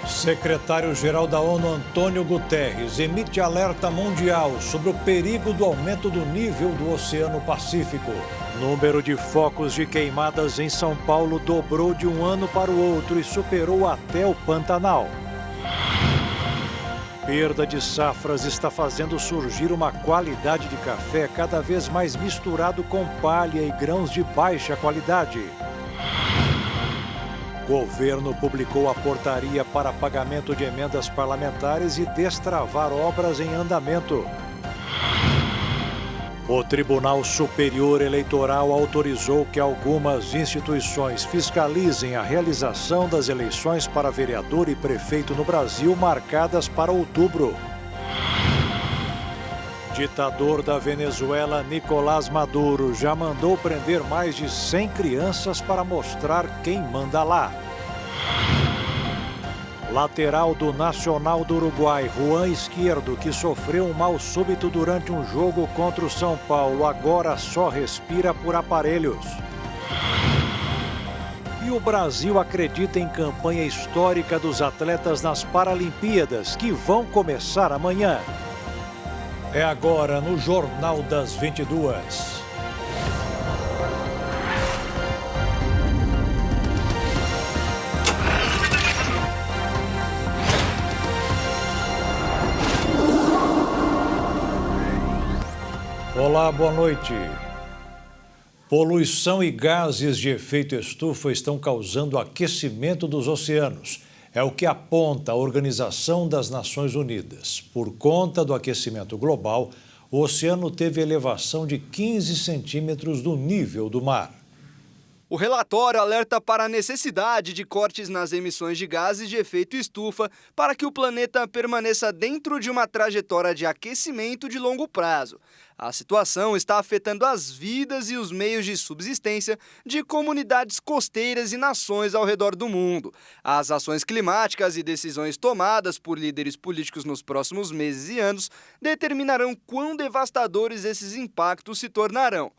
Secretário-geral da ONU, Antônio Guterres, emite alerta mundial sobre o perigo do aumento do nível do Oceano Pacífico. Número de focos de queimadas em São Paulo dobrou de um ano para o outro e superou até o Pantanal. Perda de safras está fazendo surgir uma qualidade de café cada vez mais misturado com palha e grãos de baixa qualidade. Governo publicou a portaria para pagamento de emendas parlamentares e destravar obras em andamento. O Tribunal Superior Eleitoral autorizou que algumas instituições fiscalizem a realização das eleições para vereador e prefeito no Brasil, marcadas para outubro. Ditador da Venezuela, Nicolás Maduro, já mandou prender mais de 100 crianças para mostrar quem manda lá. Lateral do Nacional do Uruguai, Juan Izquierdo, que sofreu um mal súbito durante um jogo contra o São Paulo, agora só respira por aparelhos. E o Brasil acredita em campanha histórica dos atletas nas Paralimpíadas, que vão começar amanhã. É agora no Jornal das 22. Olá, boa noite. Poluição e gases de efeito estufa estão causando aquecimento dos oceanos. É o que aponta a Organização das Nações Unidas. Por conta do aquecimento global, o oceano teve elevação de 15 centímetros do nível do mar. O relatório alerta para a necessidade de cortes nas emissões de gases de efeito estufa para que o planeta permaneça dentro de uma trajetória de aquecimento de longo prazo. A situação está afetando as vidas e os meios de subsistência de comunidades costeiras e nações ao redor do mundo. As ações climáticas e decisões tomadas por líderes políticos nos próximos meses e anos determinarão quão devastadores esses impactos se tornarão.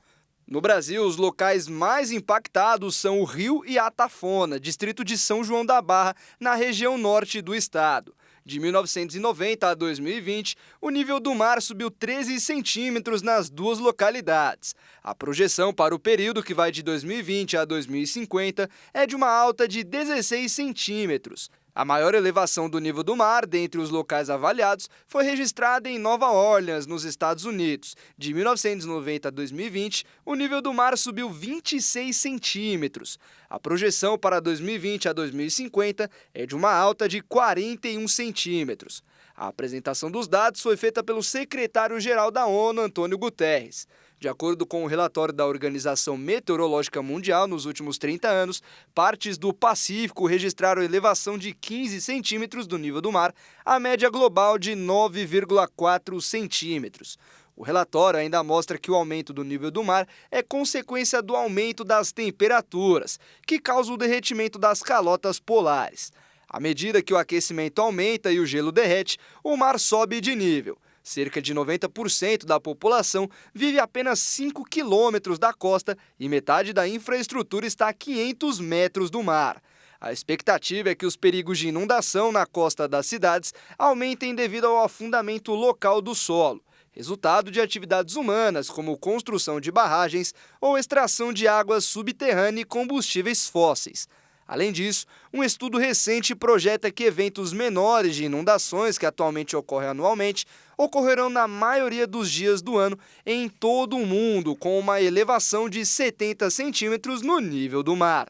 No Brasil, os locais mais impactados são o Rio e a Atafona, distrito de São João da Barra, na região norte do estado. De 1990 a 2020, o nível do mar subiu 13 centímetros nas duas localidades. A projeção para o período que vai de 2020 a 2050 é de uma alta de 16 centímetros. A maior elevação do nível do mar dentre os locais avaliados foi registrada em Nova Orleans, nos Estados Unidos. De 1990 a 2020, o nível do mar subiu 26 centímetros. A projeção para 2020 a 2050 é de uma alta de 41 centímetros. A apresentação dos dados foi feita pelo secretário-geral da ONU, Antônio Guterres. De acordo com o relatório da Organização Meteorológica Mundial, nos últimos 30 anos, partes do Pacífico registraram elevação de 15 centímetros do nível do mar, a média global de 9,4 centímetros. O relatório ainda mostra que o aumento do nível do mar é consequência do aumento das temperaturas, que causa o derretimento das calotas polares. À medida que o aquecimento aumenta e o gelo derrete, o mar sobe de nível. Cerca de 90% da população vive a apenas 5 quilômetros da costa e metade da infraestrutura está a 500 metros do mar. A expectativa é que os perigos de inundação na costa das cidades aumentem devido ao afundamento local do solo, resultado de atividades humanas como construção de barragens ou extração de águas subterrâneas e combustíveis fósseis. Além disso, um estudo recente projeta que eventos menores de inundações que atualmente ocorrem anualmente ocorrerão na maioria dos dias do ano em todo o mundo, com uma elevação de 70 centímetros no nível do mar.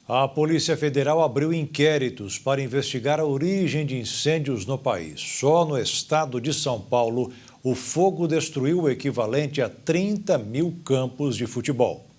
A Polícia Federal abriu inquéritos para investigar a origem de incêndios no país. Só no estado de São Paulo, o fogo destruiu o equivalente a 30 mil campos de futebol.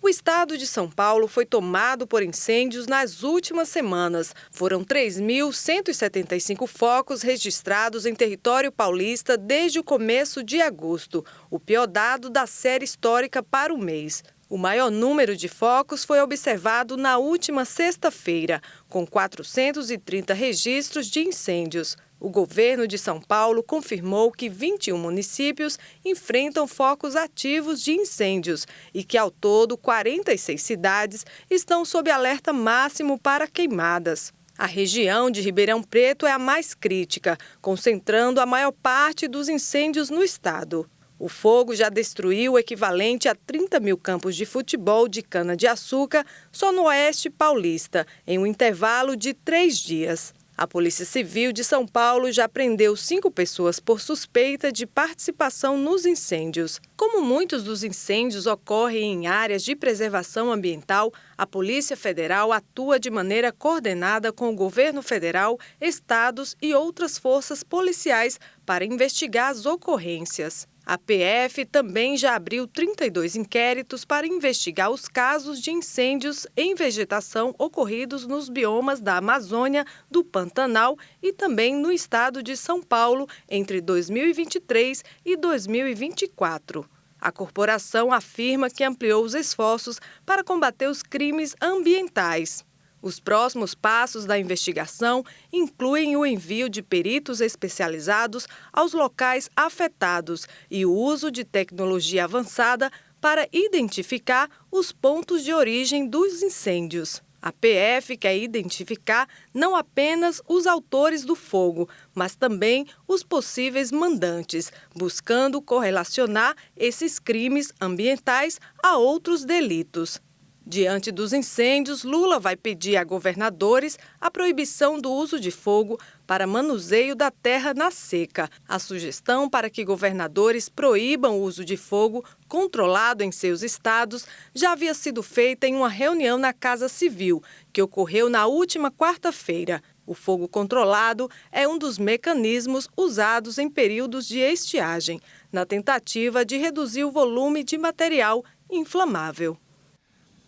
O estado de São Paulo foi tomado por incêndios nas últimas semanas. Foram 3.175 focos registrados em território paulista desde o começo de agosto, o pior dado da série histórica para o mês. O maior número de focos foi observado na última sexta-feira, com 430 registros de incêndios. O governo de São Paulo confirmou que 21 municípios enfrentam focos ativos de incêndios e que, ao todo, 46 cidades estão sob alerta máximo para queimadas. A região de Ribeirão Preto é a mais crítica, concentrando a maior parte dos incêndios no estado. O fogo já destruiu o equivalente a 30 mil campos de futebol de cana-de-açúcar só no Oeste Paulista, em um intervalo de 3 dias. A Polícia Civil de São Paulo já prendeu 5 pessoas por suspeita de participação nos incêndios. Como muitos dos incêndios ocorrem em áreas de preservação ambiental, a Polícia Federal atua de maneira coordenada com o governo federal, estados e outras forças policiais para investigar as ocorrências. A PF também já abriu 32 inquéritos para investigar os casos de incêndios em vegetação ocorridos nos biomas da Amazônia, do Pantanal e também no estado de São Paulo entre 2023 e 2024. A corporação afirma que ampliou os esforços para combater os crimes ambientais. Os próximos passos da investigação incluem o envio de peritos especializados aos locais afetados e o uso de tecnologia avançada para identificar os pontos de origem dos incêndios. A PF quer identificar não apenas os autores do fogo, mas também os possíveis mandantes, buscando correlacionar esses crimes ambientais a outros delitos. Diante dos incêndios, Lula vai pedir a governadores a proibição do uso de fogo para manuseio da terra na seca. A sugestão para que governadores proíbam o uso de fogo controlado em seus estados já havia sido feita em uma reunião na Casa Civil, que ocorreu na última quarta-feira. O fogo controlado é um dos mecanismos usados em períodos de estiagem, na tentativa de reduzir o volume de material inflamável.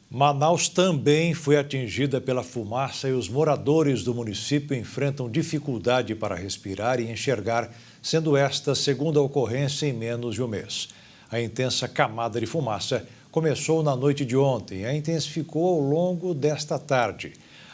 Manaus também foi atingida pela fumaça e os moradores do município enfrentam dificuldade para respirar e enxergar, sendo esta a segunda ocorrência em menos de um mês. A intensa camada de fumaça começou na noite de ontem e a intensificou ao longo desta tarde.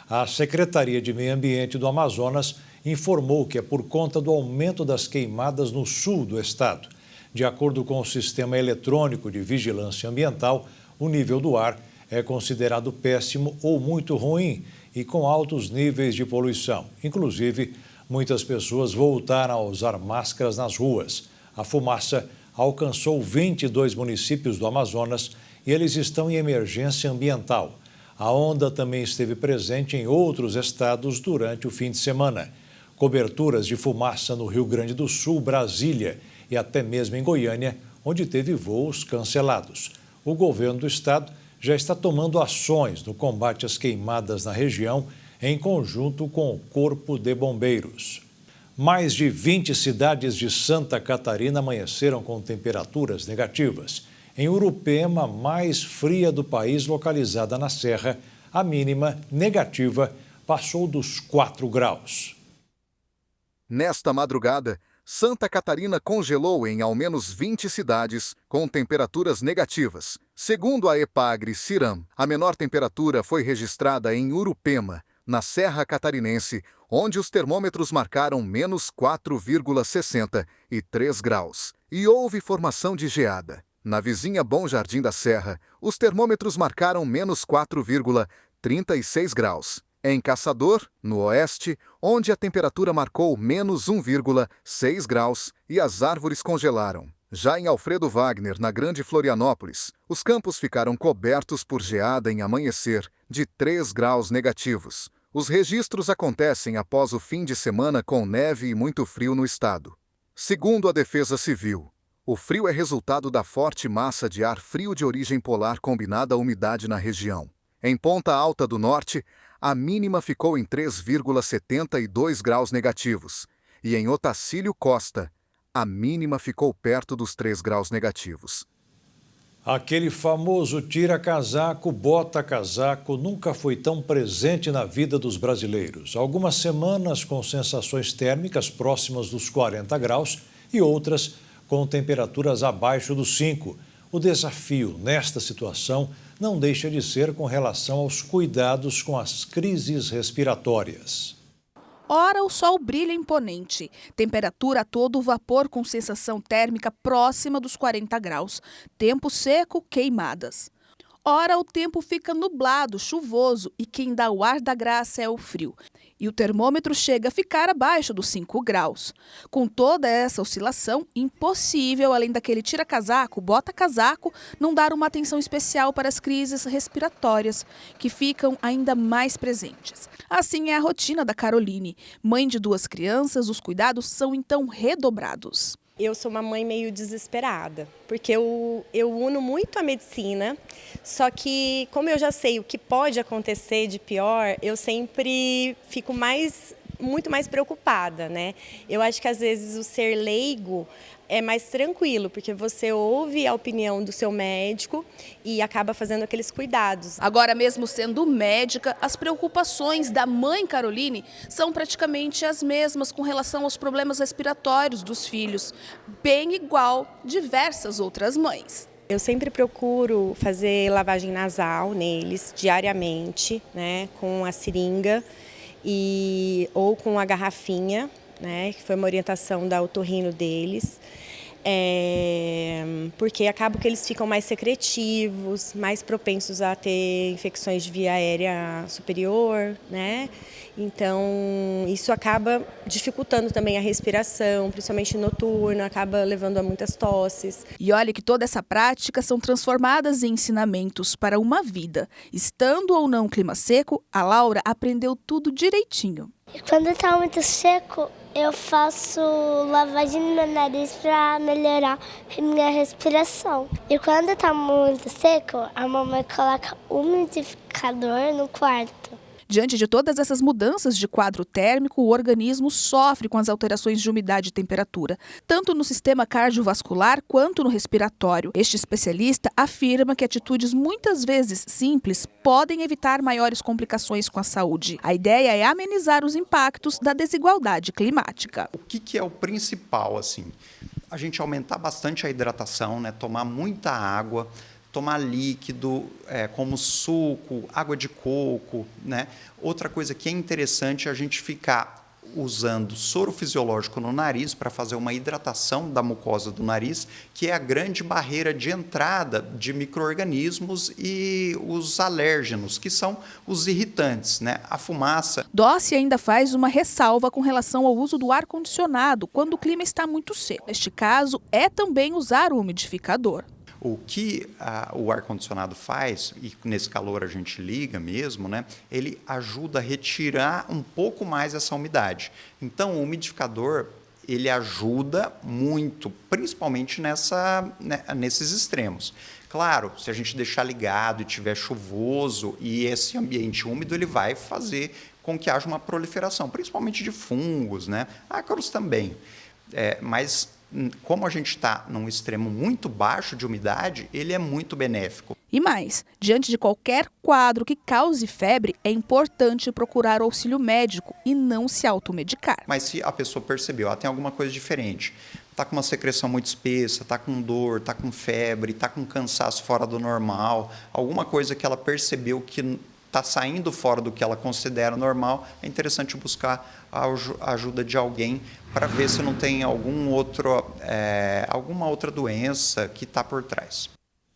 A Secretaria de Meio Ambiente do Amazonas informou que é por conta do aumento das queimadas no sul do estado. De acordo com o Sistema Eletrônico de Vigilância Ambiental, o nível do ar é considerado péssimo ou muito ruim e com altos níveis de poluição. Inclusive, muitas pessoas voltaram a usar máscaras nas ruas. A fumaça alcançou 22 municípios do Amazonas e eles estão em emergência ambiental. A onda também esteve presente em outros estados durante o fim de semana. Coberturas de fumaça no Rio Grande do Sul, Brasília e até mesmo em Goiânia, onde teve voos cancelados. O governo do estado já está tomando ações no combate às queimadas na região, em conjunto com o Corpo de Bombeiros. Mais de 20 cidades de Santa Catarina amanheceram com temperaturas negativas. Em Urupema, a mais fria do país, localizada na Serra, a mínima negativa passou dos 4 graus. Nesta madrugada, Santa Catarina congelou em ao menos 20 cidades com temperaturas negativas. Segundo a EPAGRE-CIRAM, a menor temperatura foi registrada em Urupema, na Serra Catarinense, onde os termômetros marcaram menos 4,60 e 3 graus. E houve formação de geada. Na vizinha Bom Jardim da Serra, os termômetros marcaram menos 4,36 graus. Em Caçador, no oeste, onde a temperatura marcou menos 1,6 graus e as árvores congelaram. Já em Alfredo Wagner, na Grande Florianópolis, os campos ficaram cobertos por geada em amanhecer de 3 graus negativos. Os registros acontecem após o fim de semana com neve e muito frio no estado. Segundo a Defesa Civil, o frio é resultado da forte massa de ar frio de origem polar combinada à umidade na região. Em Ponta Alta do Norte, a mínima ficou em 3,72 graus negativos. E em Otacílio Costa, a mínima ficou perto dos 3 graus negativos. Aquele famoso tira-casaco, bota-casaco nunca foi tão presente na vida dos brasileiros. Algumas semanas com sensações térmicas próximas dos 40 graus e outras com temperaturas abaixo dos 5. O desafio nesta situação não deixa de ser com relação aos cuidados com as crises respiratórias. Ora, o sol brilha imponente. Temperatura a todo vapor com sensação térmica próxima dos 40 graus. Tempo seco, queimadas. ora o tempo fica nublado, chuvoso e quem dá o ar da graça é o frio. E o termômetro chega a ficar abaixo dos 5 graus. Com toda essa oscilação, impossível, além daquele tira-casaco, bota-casaco, não dar uma atenção especial para as crises respiratórias, que ficam ainda mais presentes. Assim é a rotina da Caroline. Mãe de 2 crianças, os cuidados são então redobrados. Eu sou uma mãe meio desesperada, porque eu uno muito a medicina, só que como eu já sei o que pode acontecer de pior, eu sempre fico muito mais preocupada, né? Eu acho que às vezes o ser leigo é mais tranquilo, porque você ouve a opinião do seu médico e acaba fazendo aqueles cuidados. Agora, mesmo sendo médica, as preocupações da mãe Caroline são praticamente as mesmas com relação aos problemas respiratórios dos filhos, bem igual diversas outras mães. Eu sempre procuro fazer lavagem nasal neles diariamente, né, com a seringa ou com a garrafinha, né, que foi uma orientação da otorrino deles. Porque acaba que eles ficam mais secretivos, mais propensos a ter infecções de via aérea superior, né? Então, isso acaba dificultando também a respiração, principalmente noturna, acaba levando a muitas tosses. E olha que toda essa prática são transformadas em ensinamentos para uma vida. Estando ou não clima seco, a Laura aprendeu tudo direitinho. E quando está muito seco, eu faço lavagem no meu nariz para melhorar minha respiração. E quando está muito seco, a mamãe coloca umidificador no quarto. Diante de todas essas mudanças de quadro térmico, o organismo sofre com as alterações de umidade e temperatura, tanto no sistema cardiovascular quanto no respiratório. Este especialista afirma que atitudes muitas vezes simples podem evitar maiores complicações com a saúde. A ideia é amenizar os impactos da desigualdade climática. O que é o principal, assim? A gente aumentar bastante a hidratação, né? Tomar muita água, tomar líquido, como suco, água de coco, né? Outra coisa que é interessante é a gente ficar usando soro fisiológico no nariz para fazer uma hidratação da mucosa do nariz, que é a grande barreira de entrada de micro-organismos e os alérgenos, que são os irritantes, né? A fumaça. Dossi ainda faz uma ressalva com relação ao uso do ar-condicionado quando o clima está muito seco. Neste caso, é também usar o umidificador. O que o ar-condicionado faz, e nesse calor a gente liga mesmo, né, ele ajuda a retirar um pouco mais essa umidade. Então, o umidificador, ele ajuda muito, principalmente nesses extremos. Claro, se a gente deixar ligado e tiver chuvoso e esse ambiente úmido, ele vai fazer com que haja uma proliferação, principalmente de fungos, né? Ácaros também. Mas como a gente está num extremo muito baixo de umidade, ele é muito benéfico. E mais, diante de qualquer quadro que cause febre, é importante procurar auxílio médico e não se automedicar. Mas se a pessoa percebeu, tem alguma coisa diferente, está com uma secreção muito espessa, está com dor, está com febre, está com cansaço fora do normal, alguma coisa que ela percebeu que está saindo fora do que ela considera normal, é interessante buscar a ajuda de alguém para ver se não tem alguma outra doença que está por trás.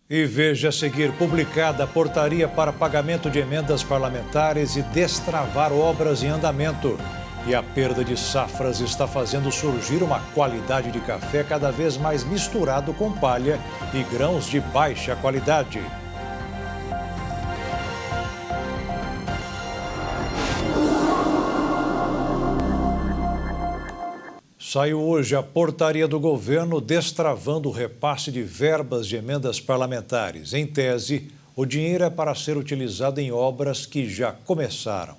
E veja a seguir: publicada a portaria para pagamento de emendas parlamentares e destravar obras em andamento. E a perda de safras está fazendo surgir uma qualidade de café cada vez mais misturado com palha e grãos de baixa qualidade. Saiu hoje a portaria do governo destravando o repasse de verbas de emendas parlamentares. Em tese, o dinheiro é para ser utilizado em obras que já começaram.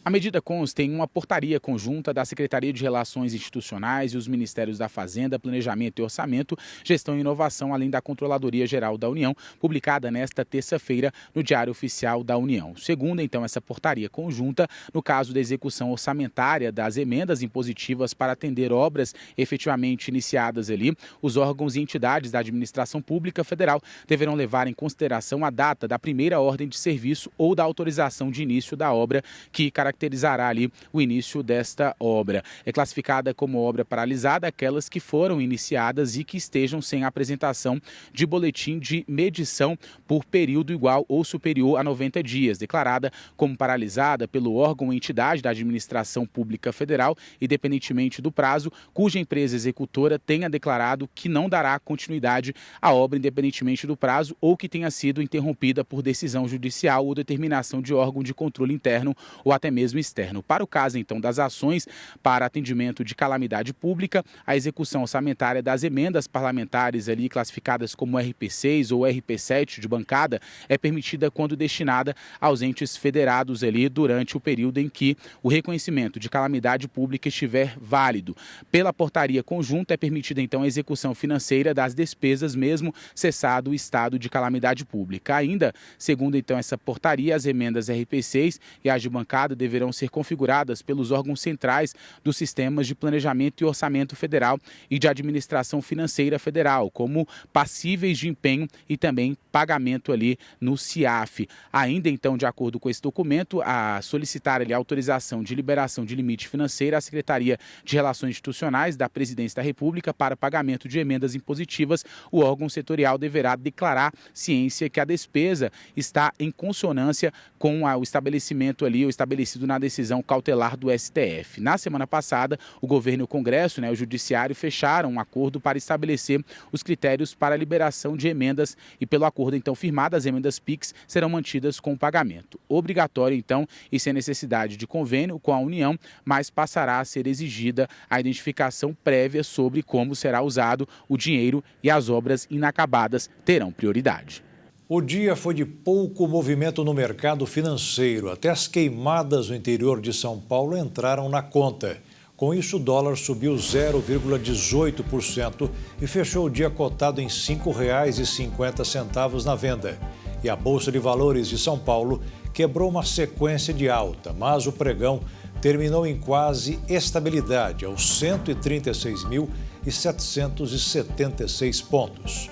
A medida consta em uma portaria conjunta da Secretaria de Relações Institucionais e os Ministérios da Fazenda, Planejamento e Orçamento, Gestão e Inovação, além da Controladoria Geral da União, publicada nesta terça-feira no Diário Oficial da União. Segundo, então, essa portaria conjunta, no caso da execução orçamentária das emendas impositivas para atender obras efetivamente iniciadas ali, os órgãos e entidades da administração pública federal deverão levar em consideração a data da primeira ordem de serviço ou da autorização de início da obra que caracteriza caracterizará ali o início desta obra. É classificada como obra paralisada aquelas que foram iniciadas e que estejam sem apresentação de boletim de medição por período igual ou superior a 90 dias, declarada como paralisada pelo órgão ou entidade da administração pública federal, independentemente do prazo, cuja empresa executora tenha declarado que não dará continuidade à obra independentemente do prazo ou que tenha sido interrompida por decisão judicial ou determinação de órgão de controle interno ou até mesmo externo. Para o caso, então, das ações para atendimento de calamidade pública, a execução orçamentária das emendas parlamentares ali classificadas como RP6 ou RP7 de bancada é permitida quando destinada aos entes federados ali durante o período em que o reconhecimento de calamidade pública estiver válido. Pela portaria conjunta é permitida, então, a execução financeira das despesas mesmo cessado o estado de calamidade pública. Ainda, segundo, então, essa portaria, as emendas RP6 e as de bancada deverão ser configuradas pelos órgãos centrais dos sistemas de planejamento e orçamento federal e de administração financeira federal, como passíveis de empenho e também pagamento ali no CIAF. Ainda, então, de acordo com esse documento, a solicitar ali a autorização de liberação de limite financeiro à Secretaria de Relações Institucionais da Presidência da República para pagamento de emendas impositivas, o órgão setorial deverá declarar ciência que a despesa está em consonância com o estabelecimento ali, o estabelecido na decisão cautelar do STF. Na semana passada, o governo e o Congresso, o Judiciário, fecharam um acordo para estabelecer os critérios para a liberação de emendas e, pelo acordo então firmado, as emendas PIX serão mantidas com pagamento obrigatório, então, e sem necessidade de convênio com a União, mas passará a ser exigida a identificação prévia sobre como será usado o dinheiro e as obras inacabadas terão prioridade. O dia foi de pouco movimento no mercado financeiro. Até as queimadas no interior de São Paulo entraram na conta. Com isso, o dólar subiu 0,18% e fechou o dia cotado em R$ 5,50 na venda. E a Bolsa de Valores de São Paulo quebrou uma sequência de alta, mas o pregão terminou em quase estabilidade, aos 136.776 pontos.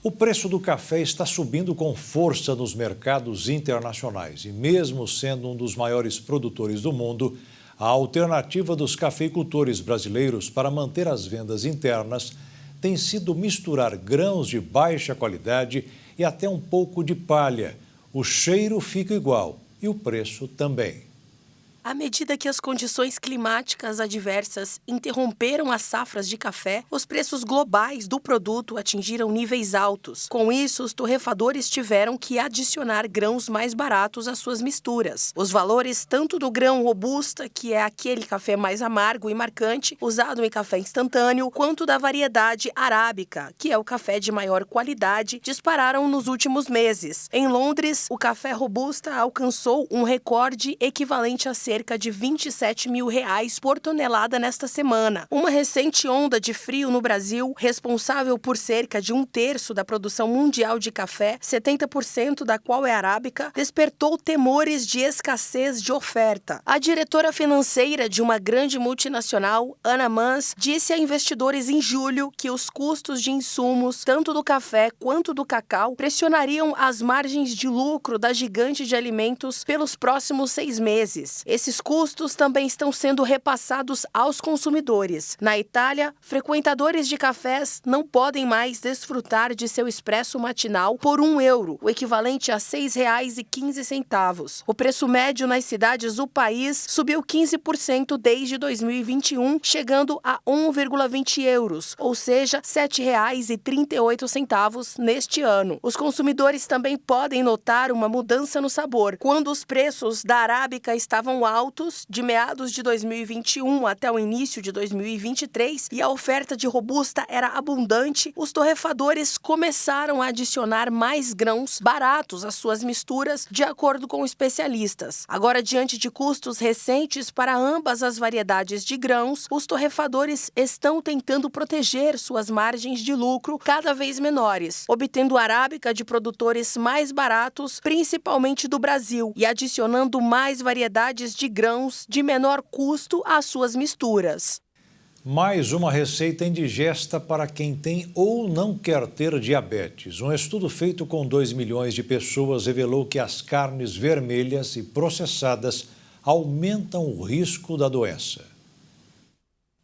O preço do café está subindo com força nos mercados internacionais e, mesmo sendo um dos maiores produtores do mundo, a alternativa dos cafeicultores brasileiros para manter as vendas internas tem sido misturar grãos de baixa qualidade e até um pouco de palha. O cheiro fica igual e o preço também. À medida que as condições climáticas adversas interromperam as safras de café, os preços globais do produto atingiram níveis altos. Com isso, os torrefadores tiveram que adicionar grãos mais baratos às suas misturas. Os valores tanto do grão robusta, que é aquele café mais amargo e marcante, usado em café instantâneo, quanto da variedade arábica, que é o café de maior qualidade, dispararam nos últimos meses. Em Londres, o café robusta alcançou um recorde equivalente a cerca de R$27 mil por tonelada nesta semana. Uma recente onda de frio no Brasil, responsável por cerca de 1/3 da produção mundial de café, 70% da qual é arábica, despertou temores de escassez de oferta. A diretora financeira de uma grande multinacional, Ana Mans, disse a investidores em julho que os custos de insumos, tanto do café quanto do cacau, pressionariam as margens de lucro da gigante de alimentos pelos próximos 6 meses. Esses custos também estão sendo repassados aos consumidores. Na Itália, frequentadores de cafés não podem mais desfrutar de seu expresso matinal por €1, o equivalente a R$ 6,15. O preço médio nas cidades do país subiu 15% desde 2021, chegando a €1,20, ou seja, R$ 7,38 neste ano. Os consumidores também podem notar uma mudança no sabor. Quando os preços da arábica estavam altos, de meados de 2021 até o início de 2023, e a oferta de robusta era abundante, os torrefadores começaram a adicionar mais grãos baratos às suas misturas, de acordo com especialistas. Agora, diante de custos recentes para ambas as variedades de grãos, os torrefadores estão tentando proteger suas margens de lucro cada vez menores, obtendo arábica de produtores mais baratos, principalmente do Brasil, e adicionando mais variedades de grãos de menor custo às suas misturas. Mais uma receita indigesta para quem tem ou não quer ter diabetes. Um estudo feito com 2 milhões de pessoas revelou que as carnes vermelhas e processadas aumentam o risco da doença.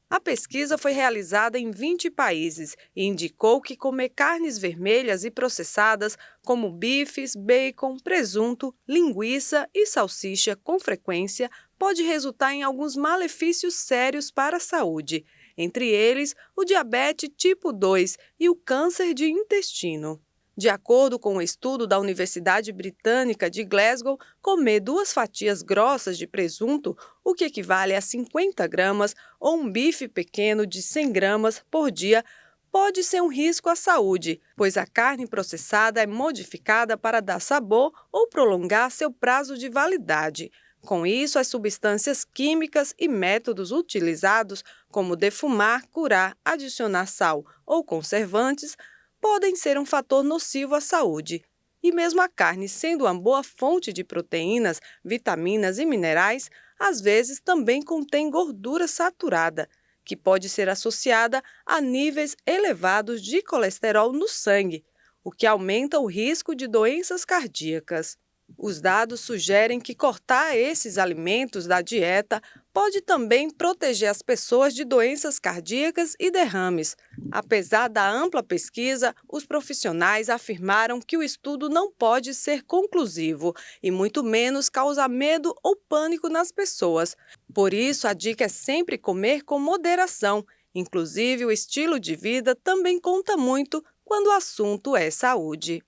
A pesquisa foi realizada em 20 países e indicou que comer carnes vermelhas e processadas, como bifes, bacon, presunto, linguiça e salsicha com frequência, pode resultar em alguns malefícios sérios para a saúde, entre eles o diabetes tipo 2 e o câncer de intestino. De acordo com um estudo da Universidade Britânica de Glasgow, comer 2 fatias grossas de presunto, o que equivale a 50 gramas, ou um bife pequeno de 100 gramas por dia, pode ser um risco à saúde, pois a carne processada é modificada para dar sabor ou prolongar seu prazo de validade. Com isso, as substâncias químicas e métodos utilizados, como defumar, curar, adicionar sal ou conservantes, podem ser um fator nocivo à saúde. E mesmo a carne sendo uma boa fonte de proteínas, vitaminas e minerais, às vezes também contém gordura saturada, que pode ser associada a níveis elevados de colesterol no sangue, o que aumenta o risco de doenças cardíacas. Os dados sugerem que cortar esses alimentos da dieta pode também proteger as pessoas de doenças cardíacas e derrames. Apesar da ampla pesquisa, os profissionais afirmaram que o estudo não pode ser conclusivo e muito menos causar medo ou pânico nas pessoas. Por isso, a dica é sempre comer com moderação. Inclusive, o estilo de vida também conta muito quando o assunto é saúde.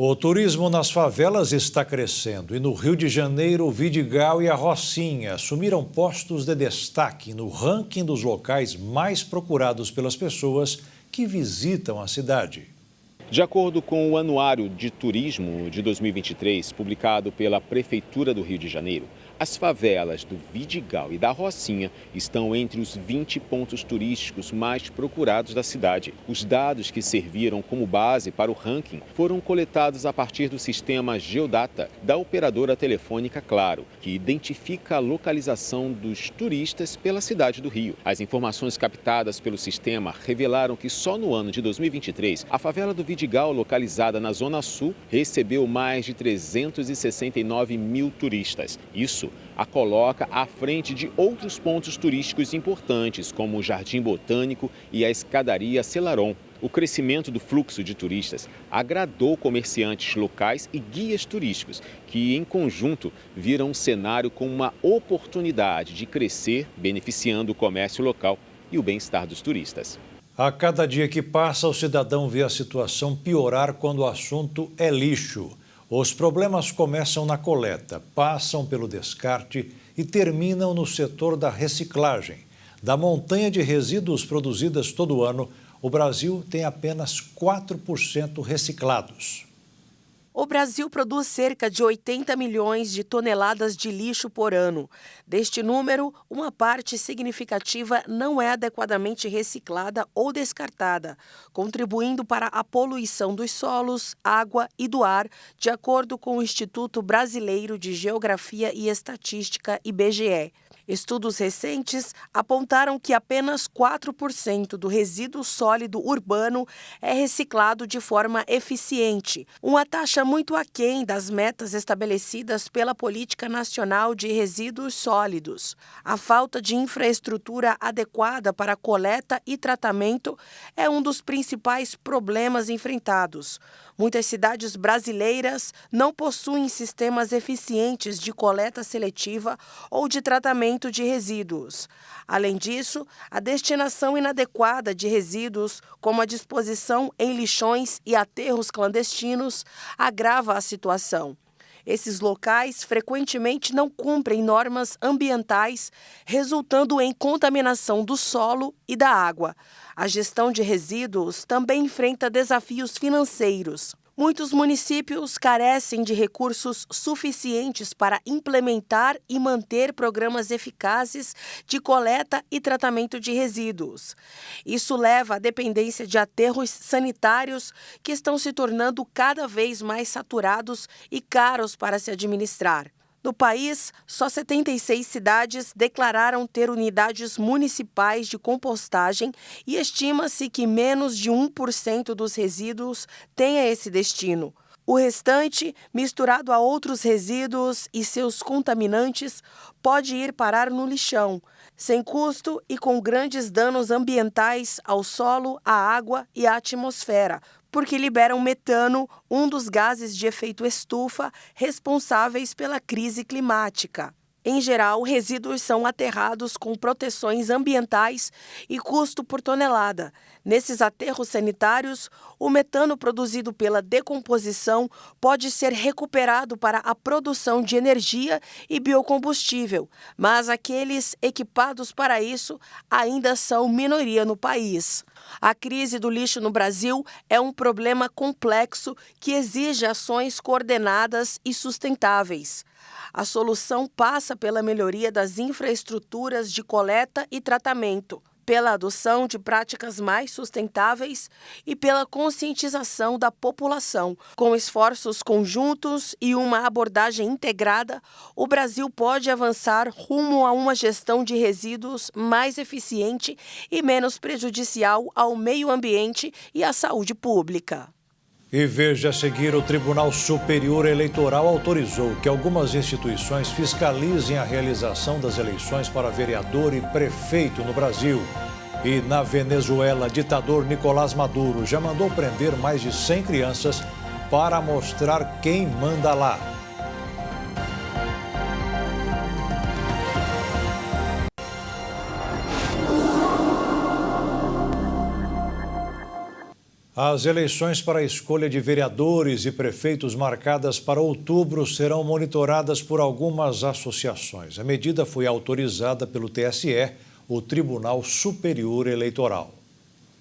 O turismo nas favelas está crescendo e no Rio de Janeiro, o Vidigal e a Rocinha assumiram postos de destaque no ranking dos locais mais procurados pelas pessoas que visitam a cidade. De acordo com o Anuário de Turismo de 2023, publicado pela Prefeitura do Rio de Janeiro, as favelas do Vidigal e da Rocinha estão entre os 20 pontos turísticos mais procurados da cidade. Os dados que serviram como base para o ranking foram coletados a partir do sistema Geodata da operadora telefônica Claro, que identifica a localização dos turistas pela cidade do Rio. As informações captadas pelo sistema revelaram que só no ano de 2023, a favela do Vidigal, localizada na Zona Sul, recebeu mais de 369 mil turistas. Isso a coloca à frente de outros pontos turísticos importantes, como o Jardim Botânico e a Escadaria Celaron. O crescimento do fluxo de turistas agradou comerciantes locais e guias turísticos, que em conjunto viram um cenário com uma oportunidade de crescer, beneficiando o comércio local e o bem-estar dos turistas. A cada dia que passa, o cidadão vê a situação piorar quando o assunto é lixo. Os problemas começam na coleta, passam pelo descarte e terminam no setor da reciclagem. Da montanha de resíduos produzidas todo ano, o Brasil tem apenas 4% reciclados. O Brasil produz cerca de 80 milhões de toneladas de lixo por ano. Deste número, uma parte significativa não é adequadamente reciclada ou descartada, contribuindo para a poluição dos solos, água e do ar, de acordo com o Instituto Brasileiro de Geografia e Estatística, IBGE. Estudos recentes apontaram que apenas 4% do resíduo sólido urbano é reciclado de forma eficiente, uma taxa muito aquém das metas estabelecidas pela Política Nacional de Resíduos Sólidos. A falta de infraestrutura adequada para coleta e tratamento é um dos principais problemas enfrentados. Muitas cidades brasileiras não possuem sistemas eficientes de coleta seletiva ou de tratamento de resíduos. Além disso, a destinação inadequada de resíduos, como a disposição em lixões e aterros clandestinos, agrava a situação. Esses locais frequentemente não cumprem normas ambientais, resultando em contaminação do solo e da água. A gestão de resíduos também enfrenta desafios financeiros. Muitos municípios carecem de recursos suficientes para implementar e manter programas eficazes de coleta e tratamento de resíduos. Isso leva à dependência de aterros sanitários que estão se tornando cada vez mais saturados e caros para se administrar. No país, só 76 cidades declararam ter unidades municipais de compostagem e estima-se que menos de 1% dos resíduos tenha esse destino. O restante, misturado a outros resíduos e seus contaminantes, pode ir parar no lixão, sem custo e com grandes danos ambientais ao solo, à água e à atmosfera, porque liberam metano, um dos gases de efeito estufa responsáveis pela crise climática. Em geral, resíduos são aterrados com proteções ambientais e custo por tonelada. Nesses aterros sanitários, o metano produzido pela decomposição pode ser recuperado para a produção de energia e biocombustível, mas aqueles equipados para isso ainda são minoria no país. A crise do lixo no Brasil é um problema complexo que exige ações coordenadas e sustentáveis. A solução passa pela melhoria das infraestruturas de coleta e tratamento, pela adoção de práticas mais sustentáveis e pela conscientização da população. Com esforços conjuntos e uma abordagem integrada, o Brasil pode avançar rumo a uma gestão de resíduos mais eficiente e menos prejudicial ao meio ambiente e à saúde pública. E veja a seguir, o Tribunal Superior Eleitoral autorizou que algumas instituições fiscalizem a realização das eleições para vereador e prefeito no Brasil. E na Venezuela, ditador Nicolás Maduro já mandou prender mais de 100 crianças para mostrar quem manda lá. As eleições para a escolha de vereadores e prefeitos marcadas para outubro serão monitoradas por algumas associações. A medida foi autorizada pelo TSE, o Tribunal Superior Eleitoral.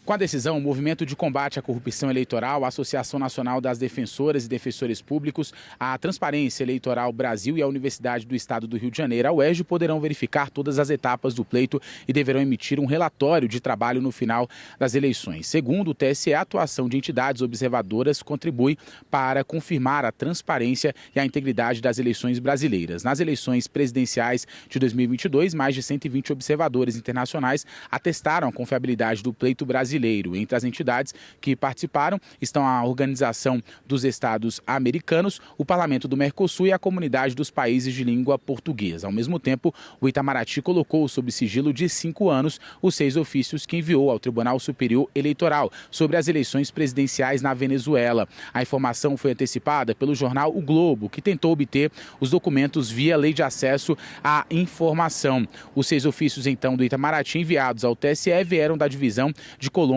Com a decisão, o Movimento de Combate à Corrupção Eleitoral, a Associação Nacional das Defensoras e Defensores Públicos, a Transparência Eleitoral Brasil e a Universidade do Estado do Rio de Janeiro, a UERJ, poderão verificar todas as etapas do pleito e deverão emitir um relatório de trabalho no final das eleições. Segundo o TSE, a atuação de entidades observadoras contribui para confirmar a transparência e a integridade das eleições brasileiras. Nas eleições presidenciais de 2022, mais de 120 observadores internacionais atestaram a confiabilidade do pleito brasileiro. Entre as entidades que participaram estão a Organização dos Estados Americanos, o Parlamento do Mercosul e a Comunidade dos Países de Língua Portuguesa. Ao mesmo tempo, o Itamaraty colocou sob sigilo de 5 anos os 6 ofícios que enviou ao Tribunal Superior Eleitoral sobre as eleições presidenciais na Venezuela. A informação foi antecipada pelo jornal O Globo, que tentou obter os documentos via Lei de Acesso à Informação. Os 6 ofícios, então, do Itamaraty enviados ao TSE vieram da divisão de Colômbia,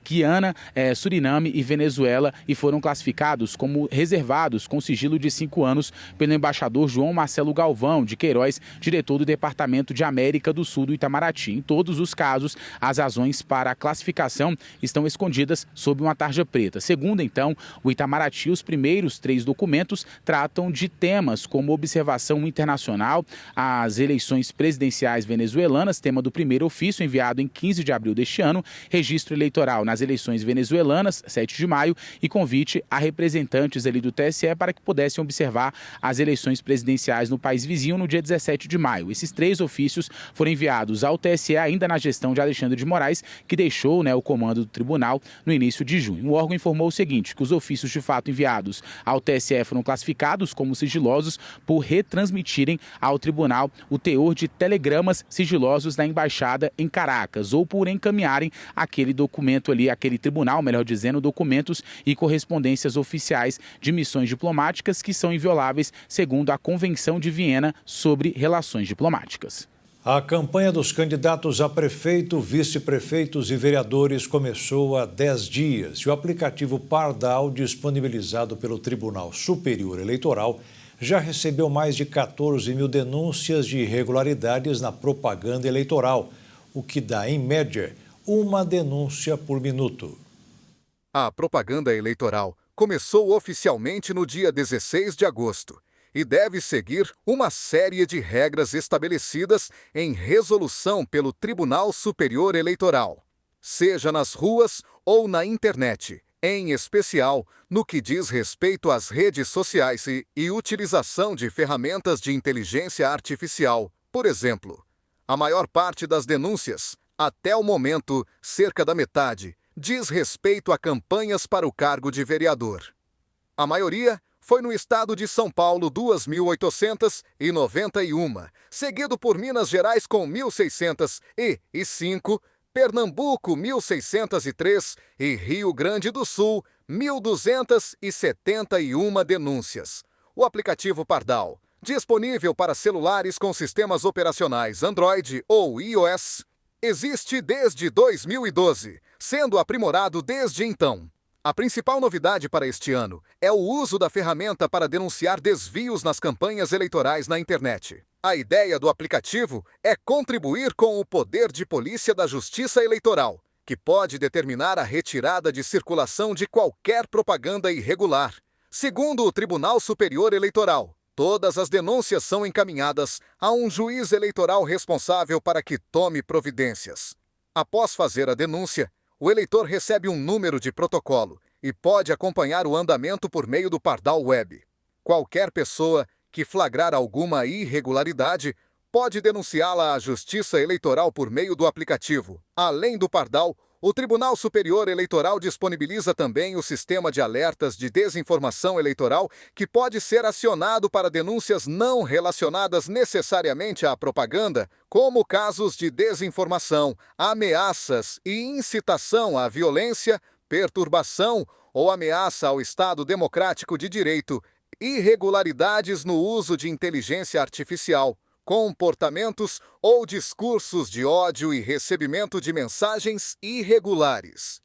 Guiana, Suriname e Venezuela e foram classificados como reservados com sigilo de 5 anos pelo embaixador João Marcelo Galvão de Queiroz, diretor do Departamento de América do Sul do Itamaraty. Em todos os casos, as razões para a classificação estão escondidas sob uma tarja preta. Segundo, então, o Itamaraty, os primeiros 3 documentos tratam de temas como observação internacional, as eleições presidenciais venezuelanas, tema do primeiro ofício enviado em 15 de abril deste ano, registro eleitoral nas eleições venezuelanas, 7 de maio, e convite a representantes ali do TSE para que pudessem observar as eleições presidenciais no país vizinho no dia 17 de maio. Esses 3 ofícios foram enviados ao TSE ainda na gestão de Alexandre de Moraes, que deixou o comando do tribunal no início de junho. O órgão informou o seguinte, que os ofícios de fato enviados ao TSE foram classificados como sigilosos por retransmitirem ao tribunal o teor de telegramas sigilosos da embaixada em Caracas ou por encaminharem aquele documento ali, aquele tribunal, melhor dizendo, documentos e correspondências oficiais de missões diplomáticas que são invioláveis segundo a Convenção de Viena sobre Relações Diplomáticas. A campanha dos candidatos a prefeito, vice-prefeitos e vereadores começou há 10 dias e o aplicativo Pardal, disponibilizado pelo Tribunal Superior Eleitoral, já recebeu mais de 14 mil denúncias de irregularidades na propaganda eleitoral, o que dá, em média, uma denúncia por minuto. A propaganda eleitoral começou oficialmente no dia 16 de agosto e deve seguir uma série de regras estabelecidas em resolução pelo Tribunal Superior Eleitoral, seja nas ruas ou na internet, em especial no que diz respeito às redes sociais e utilização de ferramentas de inteligência artificial. Por exemplo, a maior parte das denúncias, até o momento, cerca da metade, diz respeito a campanhas para o cargo de vereador. A maioria foi no estado de São Paulo, 2.891, seguido por Minas Gerais com 1.605, Pernambuco, 1.603 e Rio Grande do Sul, 1.271 denúncias. O aplicativo Pardal, disponível para celulares com sistemas operacionais Android ou iOS, existe desde 2012, sendo aprimorado desde então. A principal novidade para este ano é o uso da ferramenta para denunciar desvios nas campanhas eleitorais na internet. A ideia do aplicativo é contribuir com o poder de polícia da Justiça Eleitoral, que pode determinar a retirada de circulação de qualquer propaganda irregular. Segundo o Tribunal Superior Eleitoral, todas as denúncias são encaminhadas a um juiz eleitoral responsável para que tome providências. Após fazer a denúncia, o eleitor recebe um número de protocolo e pode acompanhar o andamento por meio do Pardal Web. Qualquer pessoa que flagrar alguma irregularidade pode denunciá-la à Justiça Eleitoral por meio do aplicativo. Além do Pardal, o Tribunal Superior Eleitoral disponibiliza também o sistema de alertas de desinformação eleitoral, que pode ser acionado para denúncias não relacionadas necessariamente à propaganda, como casos de desinformação, ameaças e incitação à violência, perturbação ou ameaça ao Estado Democrático de Direito, irregularidades no uso de inteligência artificial, comportamentos ou discursos de ódio e recebimento de mensagens irregulares.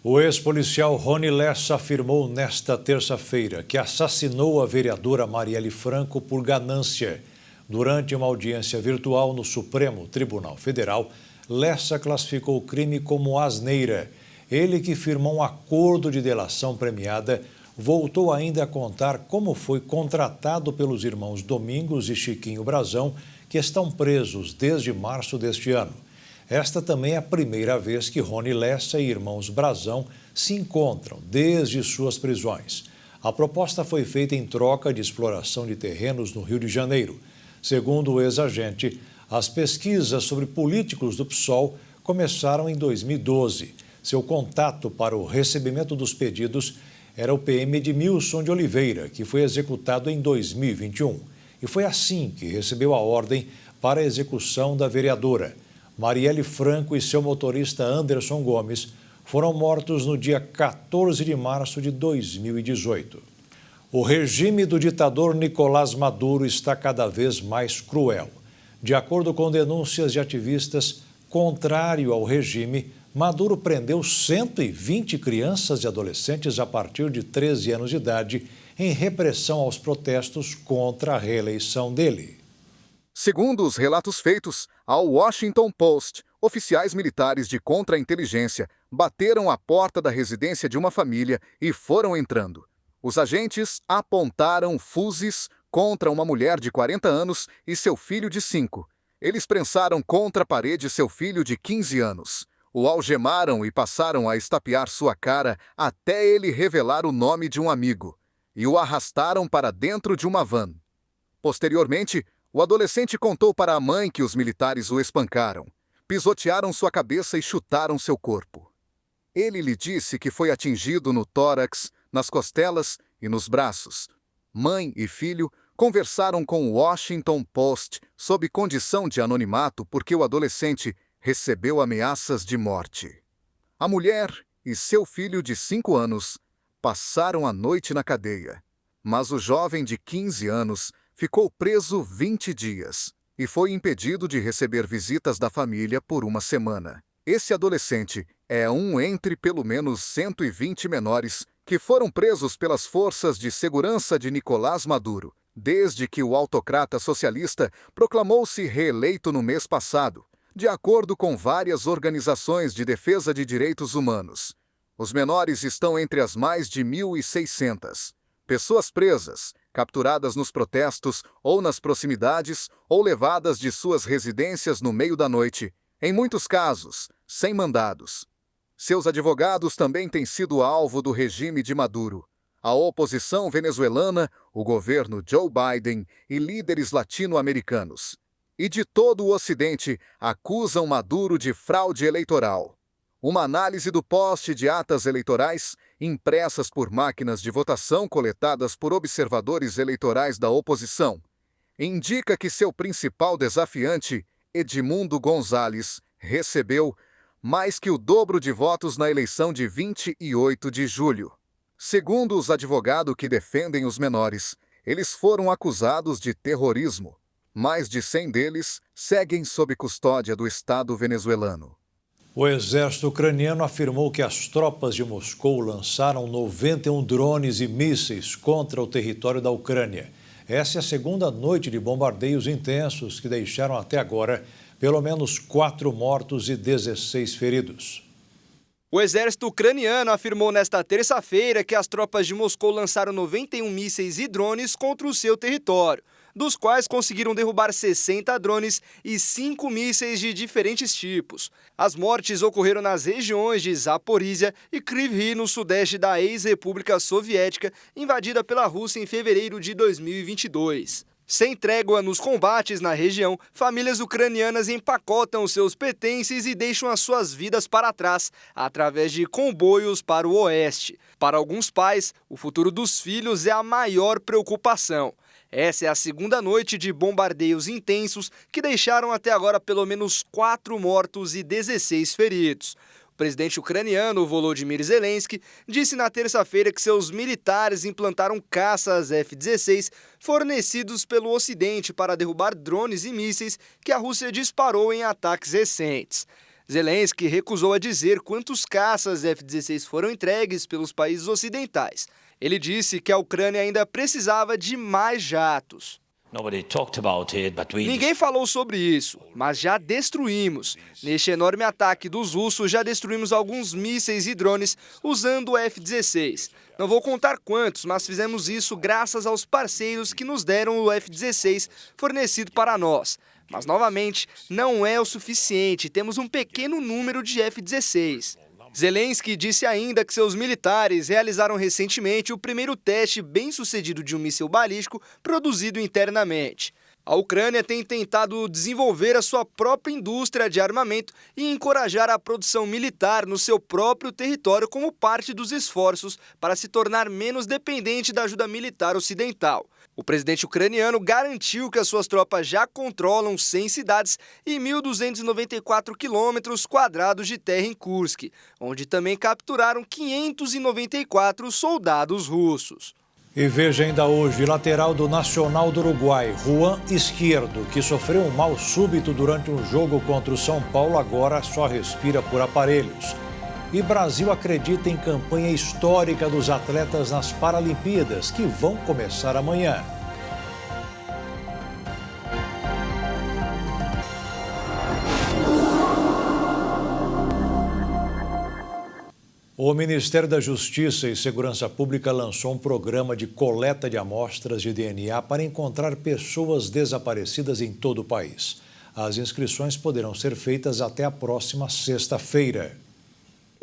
O ex-policial Rony Lessa afirmou nesta terça-feira que assassinou a vereadora Marielle Franco por ganância. Durante uma audiência virtual no Supremo Tribunal Federal, Lessa classificou o crime como asneira. Ele, que firmou um acordo de delação premiada, voltou ainda a contar como foi contratado pelos irmãos Domingos e Chiquinho Brazão, que estão presos desde março deste ano. Esta também é a primeira vez que Rony Lessa e irmãos Brazão se encontram desde suas prisões. A proposta foi feita em troca de exploração de terrenos no Rio de Janeiro. Segundo o ex-agente, as pesquisas sobre políticos do PSOL começaram em 2012. Seu contato para o recebimento dos pedidos era o PM Edmilson de Oliveira, que foi executado em 2021. E foi assim que recebeu a ordem para a execução da vereadora. Marielle Franco e seu motorista Anderson Gomes foram mortos no dia 14 de março de 2018. O regime do ditador Nicolás Maduro está cada vez mais cruel. De acordo com denúncias de ativistas, contrário ao regime, Maduro prendeu 120 crianças e adolescentes a partir de 13 anos de idade em repressão aos protestos contra a reeleição dele. Segundo os relatos feitos ao Washington Post, oficiais militares de contra-inteligência bateram a porta da residência de uma família e foram entrando. Os agentes apontaram fuzis contra uma mulher de 40 anos e seu filho de 5. Eles prensaram contra a parede seu filho de 15 anos. O algemaram e passaram a estapear sua cara até ele revelar o nome de um amigo, e o arrastaram para dentro de uma van. Posteriormente, o adolescente contou para a mãe que os militares o espancaram, pisotearam sua cabeça e chutaram seu corpo. Ele lhe disse que foi atingido no tórax, nas costelas e nos braços. Mãe e filho conversaram com o Washington Post sob condição de anonimato porque o adolescente recebeu ameaças de morte. A mulher e seu filho de 5 anos passaram a noite na cadeia, mas o jovem de 15 anos ficou preso 20 dias e foi impedido de receber visitas da família por uma semana. Esse adolescente é um entre pelo menos 120 menores que foram presos pelas forças de segurança de Nicolás Maduro, desde que o autocrata socialista proclamou-se reeleito no mês passado, de acordo com várias organizações de defesa de direitos humanos. Os menores estão entre as mais de 1.600. Pessoas presas, capturadas nos protestos ou nas proximidades, ou levadas de suas residências no meio da noite, em muitos casos, sem mandados. Seus advogados também têm sido alvo do regime de Maduro. A oposição venezuelana, o governo Joe Biden e líderes latino-americanos. E de todo o Ocidente acusam Maduro de fraude eleitoral. Uma análise do poste de atas eleitorais, impressas por máquinas de votação coletadas por observadores eleitorais da oposição, indica que seu principal desafiante, Edmundo Gonzalez, recebeu mais que o dobro de votos na eleição de 28 de julho. Segundo os advogados que defendem os menores, eles foram acusados de terrorismo. Mais de 100 deles seguem sob custódia do Estado venezuelano. O exército ucraniano afirmou que as tropas de Moscou lançaram 91 drones e mísseis contra o território da Ucrânia. Essa é a segunda noite de bombardeios intensos que deixaram até agora pelo menos 4 mortos e 16 feridos. O exército ucraniano afirmou nesta terça-feira que as tropas de Moscou lançaram 91 mísseis e drones contra o seu território, dos quais conseguiram derrubar 60 drones e 5 mísseis de diferentes tipos. As mortes ocorreram nas regiões de Zaporísia e Kryvyi, no sudeste da ex-República Soviética, invadida pela Rússia em fevereiro de 2022. Sem trégua nos combates na região, famílias ucranianas empacotam os seus pertences e deixam as suas vidas para trás, através de comboios para o oeste. Para alguns pais, o futuro dos filhos é a maior preocupação. Essa é a segunda noite de bombardeios intensos que deixaram até agora pelo menos 4 mortos e 16 feridos. O presidente ucraniano, Volodymyr Zelensky, disse na terça-feira que seus militares implantaram caças F-16 fornecidos pelo Ocidente para derrubar drones e mísseis que a Rússia disparou em ataques recentes. Zelensky recusou a dizer quantos caças F-16 foram entregues pelos países ocidentais. Ele disse que a Ucrânia ainda precisava de mais jatos. Ninguém falou sobre isso, mas já destruímos. Neste enorme ataque dos russos, já destruímos alguns mísseis e drones usando o F-16. Não vou contar quantos, mas fizemos isso graças aos parceiros que nos deram o F-16 fornecido para nós. Mas, novamente, não é o suficiente. Temos um pequeno número de F-16. Zelensky disse ainda que seus militares realizaram recentemente o primeiro teste bem-sucedido de um míssil balístico produzido internamente. A Ucrânia tem tentado desenvolver a sua própria indústria de armamento e encorajar a produção militar no seu próprio território como parte dos esforços para se tornar menos dependente da ajuda militar ocidental. O presidente ucraniano garantiu que as suas tropas já controlam 100 cidades e 1.294 quilômetros quadrados de terra em Kursk, onde também capturaram 594 soldados russos. E veja ainda hoje, lateral do Nacional do Uruguai, Juan Izquierdo, que sofreu um mal súbito durante um jogo contra o São Paulo, agora só respira por aparelhos. E Brasil acredita em campanha histórica dos atletas nas Paralimpíadas, que vão começar amanhã. O Ministério da Justiça e Segurança Pública lançou um programa de coleta de amostras de DNA para encontrar pessoas desaparecidas em todo o país. As inscrições poderão ser feitas até a próxima sexta-feira.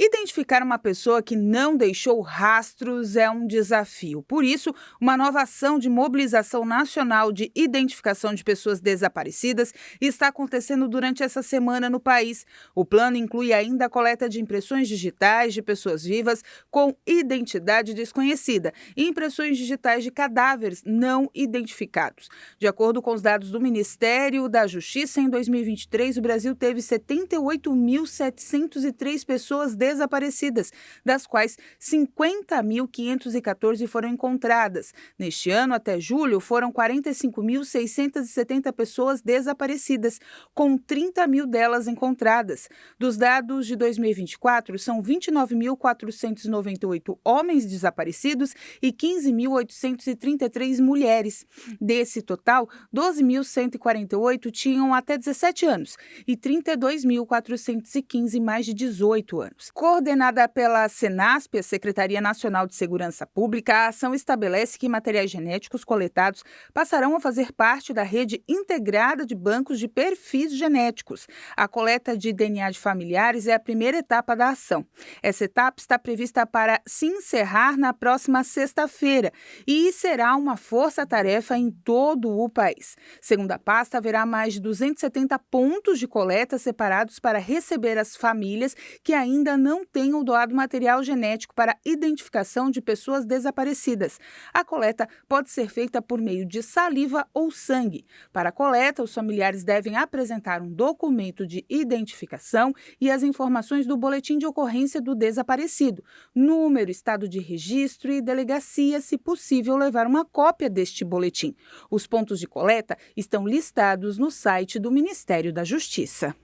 Identificar uma pessoa que não deixou rastros é um desafio. Por isso, uma nova ação de mobilização nacional de identificação de pessoas desaparecidas está acontecendo durante essa semana no país. O plano inclui ainda a coleta de impressões digitais de pessoas vivas com identidade desconhecida e impressões digitais de cadáveres não identificados. De acordo com os dados do Ministério da Justiça, em 2023, o Brasil teve 78.703 pessoas desaparecidas, das quais 50.514 foram encontradas. Neste ano, até julho, foram 45.670 pessoas desaparecidas, com 30.000 delas encontradas. Dos dados de 2024, são 29.498 homens desaparecidos e 15.833 mulheres. Desse total, 12.148 tinham até 17 anos e 32.415 mais de 18 anos. Coordenada pela Senasp, a Secretaria Nacional de Segurança Pública, a ação estabelece que materiais genéticos coletados passarão a fazer parte da rede integrada de bancos de perfis genéticos. A coleta de DNA de familiares é a primeira etapa da ação. Essa etapa está prevista para se encerrar na próxima sexta-feira e será uma força-tarefa em todo o país. Segundo a pasta, haverá mais de 270 pontos de coleta separados para receber as famílias que ainda não tenham doado material genético para identificação de pessoas desaparecidas. A coleta pode ser feita por meio de saliva ou sangue. Para a coleta, os familiares devem apresentar um documento de identificação e as informações do boletim de ocorrência do desaparecido, número, estado de registro e delegacia, se possível, levar uma cópia deste boletim. Os pontos de coleta estão listados no site do Ministério da Justiça.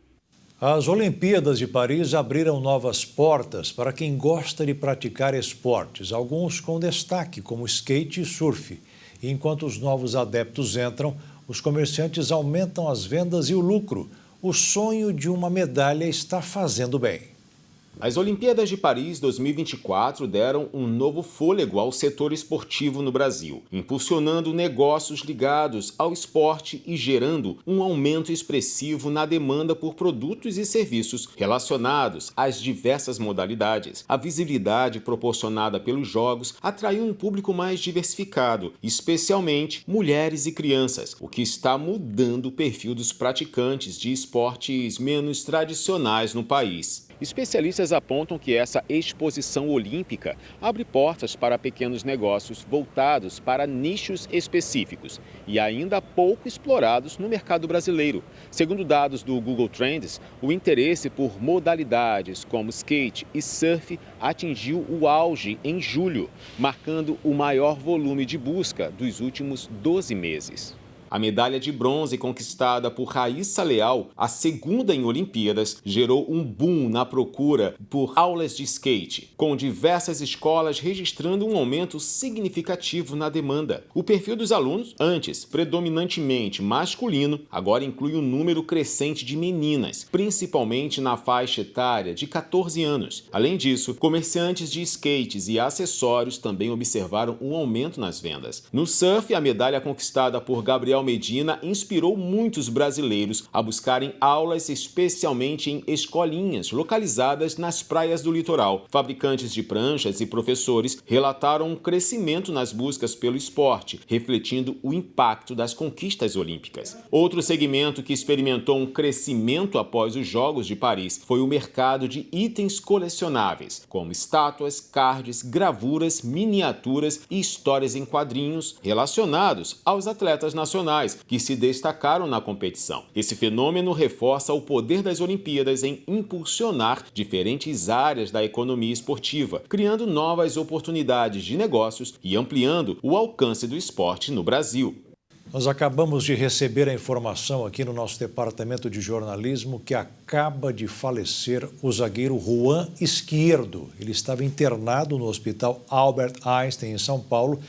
As Olimpíadas de Paris abriram novas portas para quem gosta de praticar esportes, alguns com destaque, como skate e surf. E enquanto os novos adeptos entram, os comerciantes aumentam as vendas e o lucro. O sonho de uma medalha está fazendo bem. As Olimpíadas de Paris 2024 deram um novo fôlego ao setor esportivo no Brasil, impulsionando negócios ligados ao esporte e gerando um aumento expressivo na demanda por produtos e serviços relacionados às diversas modalidades. A visibilidade proporcionada pelos Jogos atraiu um público mais diversificado, especialmente mulheres e crianças, o que está mudando o perfil dos praticantes de esportes menos tradicionais no país. Especialistas apontam que essa exposição olímpica abre portas para pequenos negócios voltados para nichos específicos e ainda pouco explorados no mercado brasileiro. Segundo dados do Google Trends, o interesse por modalidades como skate e surf atingiu o auge em julho, marcando o maior volume de busca dos últimos 12 meses. A medalha de bronze conquistada por Raíssa Leal, a segunda em Olimpíadas, gerou um boom na procura por aulas de skate, com diversas escolas registrando um aumento significativo na demanda. O perfil dos alunos, antes predominantemente masculino, agora inclui um número crescente de meninas, principalmente na faixa etária de 14 anos. Além disso, comerciantes de skates e acessórios também observaram um aumento nas vendas. No surf, a medalha conquistada por Gabriel Medina inspirou muitos brasileiros a buscarem aulas, especialmente em escolinhas localizadas nas praias do litoral. Fabricantes de pranchas e professores relataram um crescimento nas buscas pelo esporte, refletindo o impacto das conquistas olímpicas. Outro segmento que experimentou um crescimento após os Jogos de Paris foi o mercado de itens colecionáveis, como estátuas, cards, gravuras, miniaturas e histórias em quadrinhos relacionados aos atletas nacionais que se destacaram na competição. Esse fenômeno reforça o poder das Olimpíadas em impulsionar diferentes áreas da economia esportiva, criando novas oportunidades de negócios e ampliando o alcance do esporte no Brasil. Nós acabamos de receber a informação aqui no nosso departamento de jornalismo que acaba de falecer o zagueiro Juan Izquierdo. Ele estava internado no Hospital Albert Einstein, em São Paulo,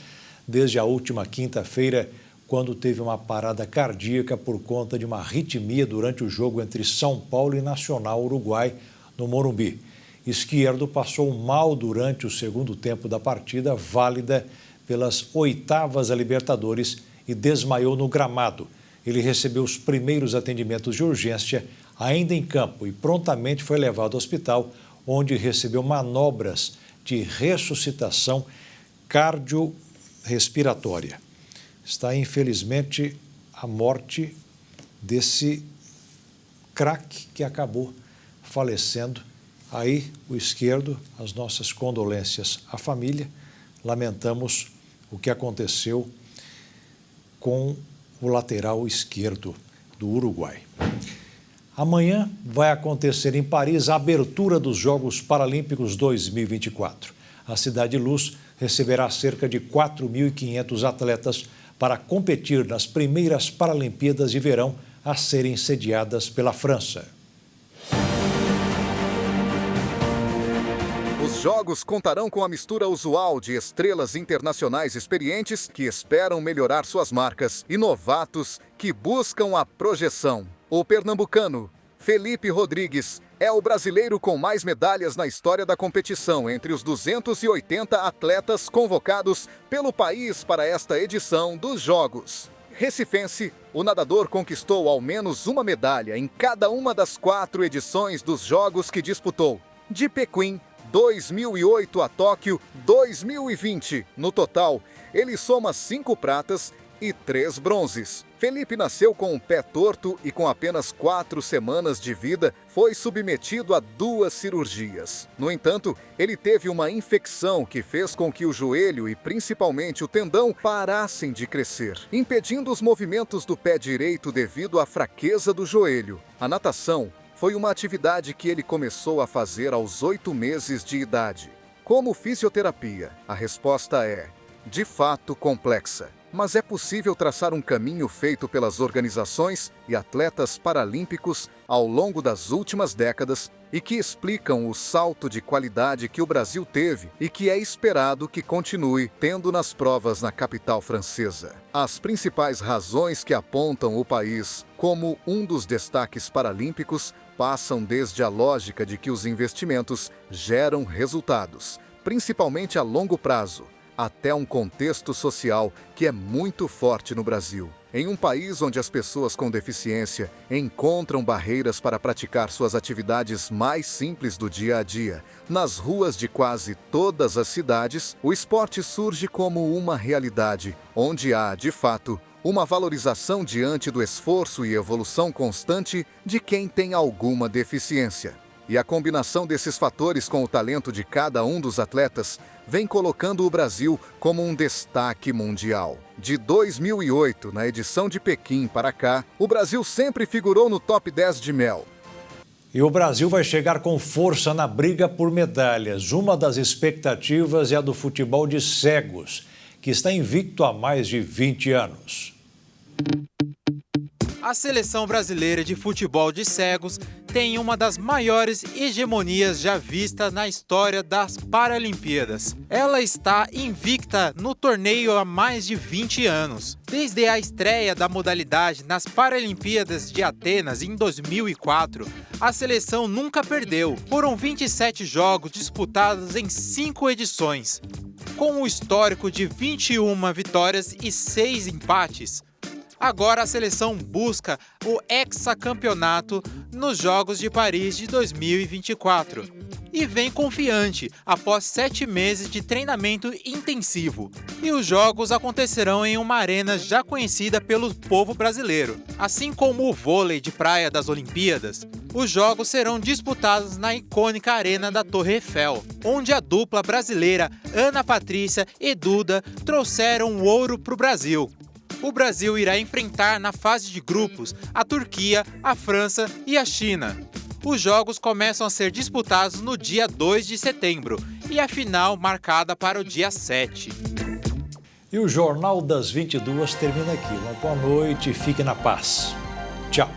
desde a última quinta-feira, quando teve uma parada cardíaca por conta de uma arritmia durante o jogo entre São Paulo e Nacional Uruguai, no Morumbi. Izquierdo passou mal durante o segundo tempo da partida, válida pelas oitavas da Libertadores, e desmaiou no gramado. Ele recebeu os primeiros atendimentos de urgência ainda em campo e prontamente foi levado ao hospital, onde recebeu manobras de ressuscitação cardiorrespiratória. Está, infelizmente, a morte desse craque que acabou falecendo. Aí, o Izquierdo, as nossas condolências à família. Lamentamos o que aconteceu com o lateral esquerdo do Uruguai. Amanhã vai acontecer em Paris a abertura dos Jogos Paralímpicos 2024. A Cidade Luz receberá cerca de 4.500 atletas para competir nas primeiras Paralimpíadas de Verão a serem sediadas pela França. Os Jogos contarão com a mistura usual de estrelas internacionais experientes que esperam melhorar suas marcas e novatos que buscam a projeção. O pernambucano Felipe Rodrigues é o brasileiro com mais medalhas na história da competição entre os 280 atletas convocados pelo país para esta edição dos Jogos. Recifense, o nadador conquistou ao menos uma medalha em cada uma das 4 edições dos Jogos que disputou. De Pequim, 2008 a Tóquio, 2020. No total, ele soma 5 pratas e 3 bronzes. Felipe nasceu com um pé torto e com apenas 4 semanas de vida foi submetido a 2 cirurgias. No entanto, ele teve uma infecção que fez com que o joelho e principalmente o tendão parassem de crescer, impedindo os movimentos do pé direito devido à fraqueza do joelho. A natação foi uma atividade que ele começou a fazer aos 8 meses de idade. Como fisioterapia, a resposta é, de fato, complexa. Mas é possível traçar um caminho feito pelas organizações e atletas paralímpicos ao longo das últimas décadas e que explicam o salto de qualidade que o Brasil teve e que é esperado que continue tendo nas provas na capital francesa. As principais razões que apontam o país como um dos destaques paralímpicos passam desde a lógica de que os investimentos geram resultados, principalmente a longo prazo, até um contexto social que é muito forte no Brasil. Em um país onde as pessoas com deficiência encontram barreiras para praticar suas atividades mais simples do dia a dia, nas ruas de quase todas as cidades, o esporte surge como uma realidade, onde há, de fato, uma valorização diante do esforço e evolução constante de quem tem alguma deficiência. E a combinação desses fatores com o talento de cada um dos atletas vem colocando o Brasil como um destaque mundial. De 2008, na edição de Pequim para cá, o Brasil sempre figurou no top 10 de mel. E o Brasil vai chegar com força na briga por medalhas. Uma das expectativas é a do futebol de cegos, que está invicto há mais de 20 anos. A seleção brasileira de futebol de cegos tem uma das maiores hegemonias já vista na história das Paralimpíadas. Ela está invicta no torneio há mais de 20 anos. Desde a estreia da modalidade nas Paralimpíadas de Atenas em 2004, a seleção nunca perdeu. Foram 27 jogos disputados em 5 edições, com um histórico de 21 vitórias e 6 empates. Agora a seleção busca o hexacampeonato nos Jogos de Paris de 2024 e vem confiante após 7 meses de treinamento intensivo. E os Jogos acontecerão em uma arena já conhecida pelo povo brasileiro. Assim como o vôlei de praia das Olimpíadas, os Jogos serão disputados na icônica Arena da Torre Eiffel, onde a dupla brasileira Ana Patrícia e Duda trouxeram o ouro para o Brasil. O Brasil irá enfrentar na fase de grupos a Turquia, a França e a China. Os jogos começam a ser disputados no dia 2 de setembro e a final marcada para o dia 7. E o Jornal das 22 termina aqui. Uma boa noite e fique na paz. Tchau.